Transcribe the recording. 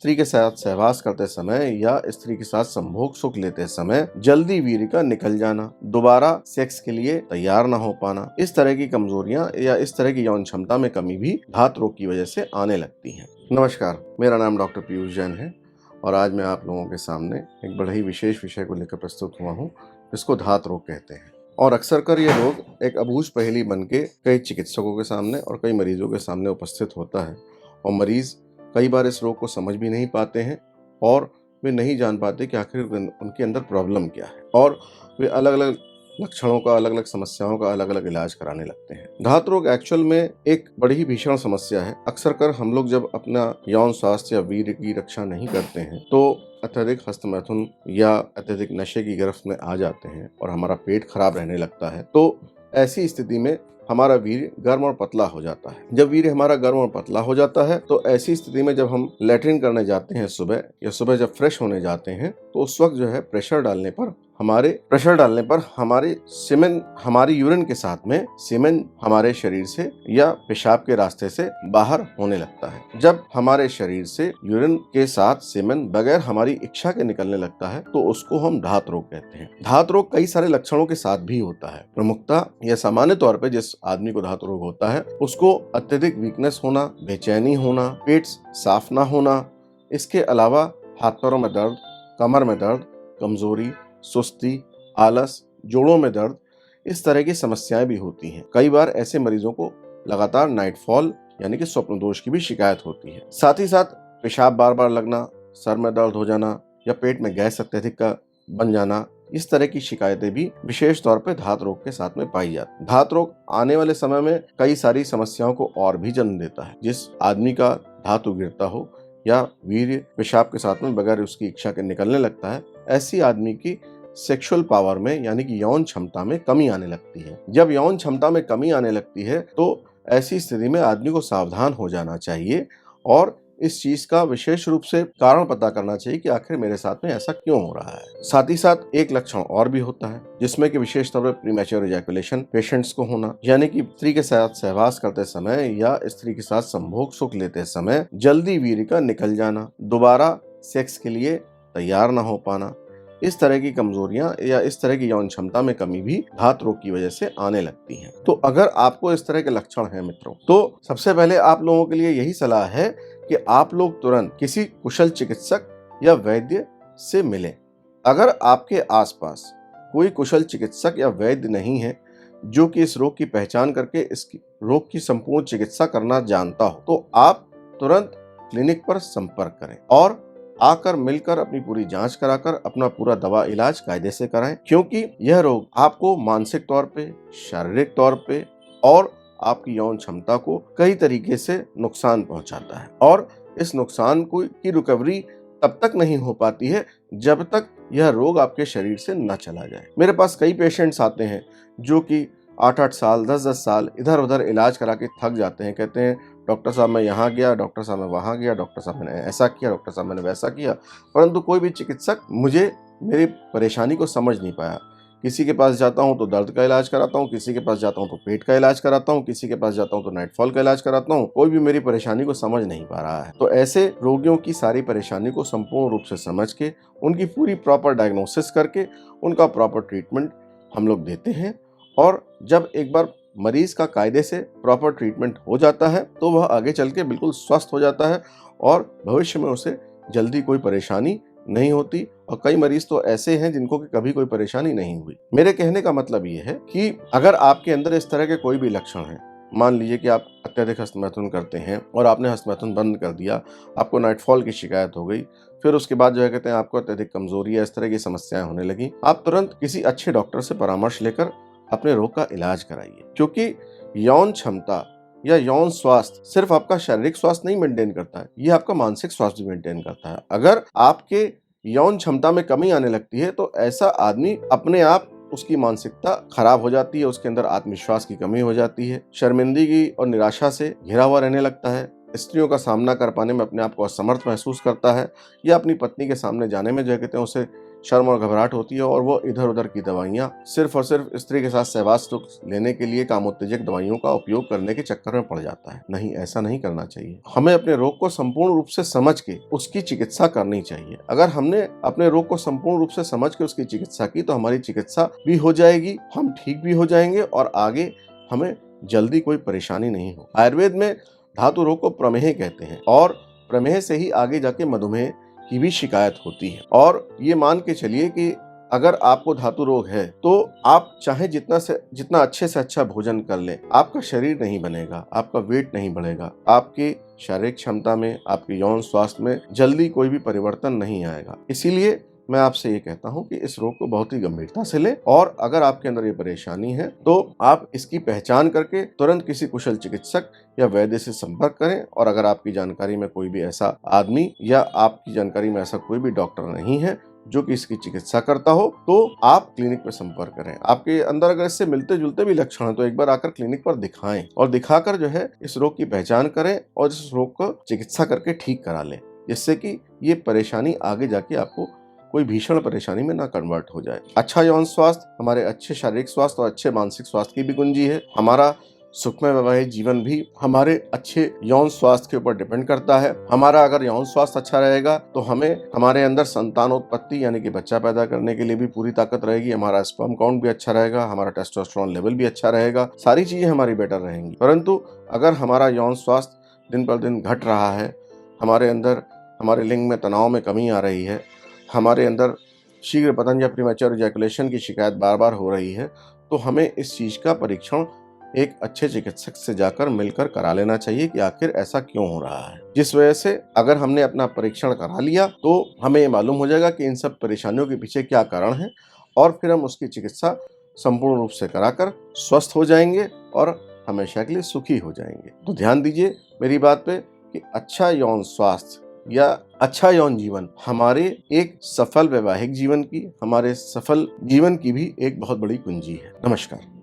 स्त्री के साथ सहवास करते समय या स्त्री के साथ संभोग सुख लेते समय जल्दी वीर्य का निकल जाना, दोबारा सेक्स के लिए तैयार न हो पाना, इस तरह की कमजोरियां या इस तरह की यौन क्षमता में कमी भी धात रोग की वजह से आने लगती हैं। नमस्कार, मेरा नाम डॉक्टर पीयूष जैन है और आज मैं आप लोगों के सामने एक बड़ा ही विशेष विषय को लेकर प्रस्तुत हुआ हूँ, जिसको धात रोग कहते हैं। और अक्सर कर ये रोग एक अबूझ पहेली बन के कई चिकित्सकों के सामने और कई मरीजों के सामने उपस्थित होता है और मरीज कई बार इस रोग को समझ भी नहीं पाते हैं और वे नहीं जान पाते कि आखिर उनके अंदर प्रॉब्लम क्या है और वे अलग अलग लक्षणों का, अलग अलग समस्याओं का अलग अलग इलाज कराने लगते हैं। धात रोग एक्चुअल में एक बड़ी ही भीषण समस्या है। अक्सर कर हम लोग जब अपना यौन स्वास्थ्य या वीर्य की रक्षा नहीं करते हैं तो अत्यधिक हस्तमैथुन या अत्यधिक नशे की गिरफ्त में आ जाते हैं और हमारा पेट खराब रहने लगता है। तो ऐसी स्थिति में हमारा वीर्य गर्म और पतला हो जाता है। जब वीर्य हमारा गर्म और पतला हो जाता है तो ऐसी स्थिति में जब हम लैट्रिन करने जाते हैं सुबह या सुबह जब फ्रेश होने जाते हैं तो उस वक्त जो है प्रेशर डालने पर हमारे सीमेन, हमारी यूरिन के साथ में सीमेन हमारे शरीर से या पेशाब के रास्ते से बाहर होने लगता है। जब हमारे शरीर से यूरिन के साथ सीमेन बगैर हमारी इच्छा के निकलने लगता है तो उसको हम धात रोग कहते हैं। धात रोग कई सारे लक्षणों के साथ भी होता है। प्रमुखता या सामान्य तौर पर जिस आदमी को धात रोग होता है उसको अत्यधिक वीकनेस होना, बेचैनी होना, पेट साफ ना होना, इसके अलावा हाथ पैरों में दर्द, कमर में दर्द, कमजोरी, सुस्ती, आलस, जोड़ों में दर्द, इस तरह की समस्याएं भी होती हैं। कई बार ऐसे मरीजों को लगातार नाइटफॉल यानी कि स्वप्न दोष की भी शिकायत होती है। साथ ही साथ पेशाब बार बार लगना, सर में दर्द हो जाना या पेट में गैस अत्यधिक का बन जाना, इस तरह की शिकायतें भी विशेष तौर पर धात रोग के साथ में पाई जाती है। धात रोग आने वाले समय में कई सारी समस्याओं को और भी जन्म देता है। जिस आदमी का धातु गिरता हो या वीर्य पेशाब के साथ में बगैर उसकी इच्छा के निकलने लगता है, ऐसी आदमी की सेक्सुअल पावर में यानी कि यौन क्षमता में कमी आने लगती है। जब यौन क्षमता में कमी आने लगती है तो ऐसी स्थिति में आदमी को सावधान हो जाना चाहिए और इस चीज का विशेष रूप से कारण पता करना चाहिए कि आखिर मेरे साथ में ऐसा क्यों हो रहा है। साथ ही साथ एक लक्षण और भी होता है जिसमें कि विशेष तौर पर प्रीमैच्योर इजैकुलेशन पेशेंट्स को होना, यानी कि स्त्री के साथ सहवास करते समय या स्त्री के साथ संभोग सुख लेते समय जल्दी वीर्य का निकल जाना, दोबारा सेक्स के लिए तैयार न हो पाना, इस तरह की कमजोरियां या इस तरह की यौन क्षमता में कमी भी धात रोग की वजह से आने लगती हैं। तो अगर आपको इस तरह के लक्षण हैं मित्रों, तो सबसे पहले आप लोगों के लिए यही सलाह है कि आप लोग तुरंत किसी कुशल चिकित्सक या वैद्य से मिलें। अगर आपके आसपास कोई कुशल चिकित्सक या वैद्य नहीं है जो कि इस रोग की पहचान करके इस रोग की संपूर्ण चिकित्सा करना जानता हो तो आप तुरंत क्लिनिक पर संपर्क करें और आकर मिलकर अपनी पूरी जांच कराकर अपना पूरा दवा इलाज कायदे से कराएं, क्योंकि यह रोग आपको मानसिक तौर पे, शारीरिक तौर पे और आपकी यौन क्षमता को कई तरीके से नुकसान पहुंचाता है और इस नुकसान की रिकवरी तब तक नहीं हो पाती है जब तक यह रोग आपके शरीर से न चला जाए। मेरे पास कई पेशेंट्स आते हैं जो कि 8-8 साल, 10-10 साल इधर उधर इलाज करा के थक जाते हैं। कहते हैं डॉक्टर साहब मैं यहाँ गया, डॉक्टर साहब मैं वहाँ गया, डॉक्टर साहब मैंने ऐसा किया, डॉक्टर साहब मैंने वैसा किया, परंतु कोई भी चिकित्सक मुझे मेरी परेशानी को समझ नहीं पाया। किसी के पास जाता हूँ तो दर्द का इलाज कराता हूँ, किसी के पास जाता हूँ तो पेट का इलाज कराता हूँ, किसी के पास जाता हूँ तो नाइटफॉल का इलाज कराता हूँ, कोई भी मेरी परेशानी को समझ नहीं पा रहा है। तो ऐसे रोगियों की सारी परेशानी को संपूर्ण रूप से समझ के उनकी पूरी प्रॉपर डायग्नोसिस करके उनका प्रॉपर ट्रीटमेंट हम लोग देते हैं और जब एक बार मरीज का कायदे से प्रॉपर ट्रीटमेंट हो जाता है तो वह आगे चल के बिल्कुल स्वस्थ हो जाता है और भविष्य में उसे जल्दी कोई परेशानी नहीं होती। और कई मरीज तो ऐसे हैं जिनको कि कभी कोई परेशानी नहीं हुई। मेरे कहने का मतलब ये है कि अगर आपके अंदर इस तरह के कोई भी लक्षण हैं, मान लीजिए कि आप अत्यधिक हस्तमैथुन करते हैं और आपने हस्तमैथुन बंद कर दिया, आपको नाइटफॉल की शिकायत हो गई, फिर उसके बाद जो है कहते हैं आपको अत्यधिक कमजोरी है, इस तरह की समस्याएं होने लगी, आप तुरंत किसी अच्छे डॉक्टर से परामर्श लेकर अपने रोग का इलाज कराइए। क्योंकि यौन क्षमता या यौन स्वास्थ्य सिर्फ आपका शारीरिक स्वास्थ्य नहीं मेंटेन करता है, ये आपका मानसिक स्वास्थ्य भी मेंटेन करता है। अगर आपके यौन क्षमता में कमी आने लगती है तो ऐसा आदमी अपने आप उसकी मानसिकता खराब हो जाती है, उसके अंदर आत्मविश्वास की कमी हो जाती है, शर्मिंदगी और निराशा से घिरा हुआ रहने लगता है, स्त्रियों का सामना कर पाने में अपने आप को असमर्थ महसूस करता है या अपनी पत्नी के सामने जाने में जो कहते हैं उसे शर्म और घबराहट होती है और वो इधर उधर की दवाइयाँ सिर्फ और सिर्फ स्त्री के साथ सहवास सुख लेने के लिए कामोत्तेजक दवाइयों का उपयोग करने के चक्कर में पड़ जाता है। नहीं, ऐसा नहीं करना चाहिए। हमें अपने रोग को संपूर्ण रूप से समझ के उसकी चिकित्सा करनी चाहिए। अगर हमने अपने रोग को संपूर्ण रूप से समझ के उसकी चिकित्सा की तो हमारी चिकित्सा भी हो जाएगी, हम ठीक भी हो जाएंगे और आगे हमें जल्दी कोई परेशानी नहीं हो। आयुर्वेद में धातु रोग को प्रमेह कहते हैं और प्रमेह से ही आगे जाके मधुमेह की भी शिकायत होती है। और ये मान के चलिए कि अगर आपको धातु रोग है तो आप चाहे जितना अच्छे से अच्छा भोजन कर लें, आपका शरीर नहीं बनेगा, आपका वेट नहीं बढ़ेगा, आपकी शारीरिक क्षमता में, आपके यौन स्वास्थ्य में जल्दी कोई भी परिवर्तन नहीं आएगा। इसीलिए मैं आपसे ये कहता हूँ कि इस रोग को बहुत ही गंभीरता से लें और अगर आपके अंदर ये परेशानी है तो आप इसकी पहचान करके तुरंत किसी कुशल चिकित्सक या वैद्य से संपर्क करें। और अगर आपकी जानकारी में कोई भी ऐसा आदमी या आपकी जानकारी में ऐसा कोई भी डॉक्टर नहीं है जो कि इसकी चिकित्सा करता हो तो आप क्लिनिक पर संपर्क करें। आपके अंदर अगर इससे मिलते जुलते भी लक्षण हैं तो एक बार आकर क्लिनिक पर दिखाएं और दिखाकर जो है इस रोग की पहचान करें और इस रोग को चिकित्सा करके ठीक करा लें, जिससे कि ये परेशानी आगे जाके आपको कोई भीषण परेशानी में ना कन्वर्ट हो जाए। अच्छा यौन स्वास्थ्य हमारे अच्छे शारीरिक स्वास्थ्य और अच्छे मानसिक स्वास्थ्य की भी कुंजी है। हमारा सुखमय वैवाहिक जीवन भी हमारे अच्छे यौन स्वास्थ्य के ऊपर डिपेंड करता है। हमारा अगर यौन स्वास्थ्य अच्छा रहेगा तो हमें हमारे अंदर संतानोत्पत्ति यानी कि बच्चा पैदा करने के लिए भी पूरी ताकत रहेगी, हमारा स्पर्म काउंट भी अच्छा रहेगा, हमारा टेस्टोस्टेरोन लेवल भी अच्छा रहेगा, सारी चीजें हमारी बेटर रहेंगी। परंतु अगर हमारा यौन स्वास्थ्य दिन पर दिन घट रहा है, हमारे अंदर हमारे लिंग में तनाव में कमी आ रही है, हमारे अंदर शीघ्र पतन या प्रीमैच्योर इजैकुलेशन की शिकायत बार बार हो रही है, तो हमें इस चीज का परीक्षण एक अच्छे चिकित्सक से जाकर मिलकर करा लेना चाहिए कि आखिर ऐसा क्यों हो रहा है। जिस वजह से अगर हमने अपना परीक्षण करा लिया तो हमें ये मालूम हो जाएगा कि इन सब परेशानियों के पीछे क्या कारण है और फिर हम उसकी चिकित्सा संपूर्ण रूप से कराकर स्वस्थ हो जाएंगे और हमेशा के लिए सुखी हो जाएंगे। तो ध्यान दीजिए मेरी बात पे कि अच्छा यौन स्वास्थ्य या अच्छा यौन जीवन हमारे एक सफल वैवाहिक जीवन की, हमारे सफल जीवन की भी एक बहुत बड़ी कुंजी है। नमस्कार।